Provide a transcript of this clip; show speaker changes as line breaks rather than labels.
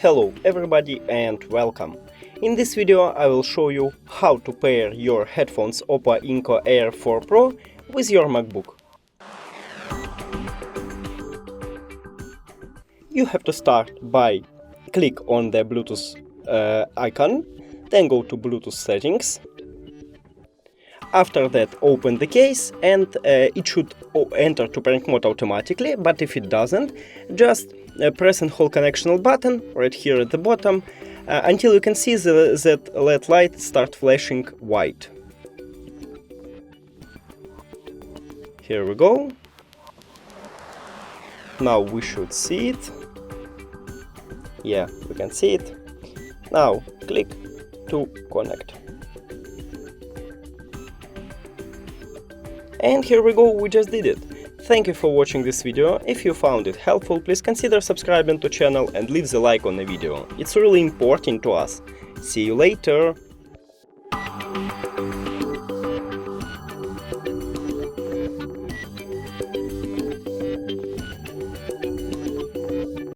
Hello everybody and welcome. In this video I will show you how to pair your headphones OPPO Enco Air 4 Pro with your MacBook. You have to start by click on the Bluetooth icon, then go to Bluetooth settings. After that, open the case and it should enter to pairing mode automatically, but if it doesn't, just press and hold connectional button right here at the bottom until you can see that LED light start flashing white. Here we go. Now we should see it. Yeah, we can see it. Now click to connect. And here we go, we just did it. Thank you for watching this video. If you found it helpful, please consider subscribing to the channel and leave the like on the video. It's really important to us. See you later!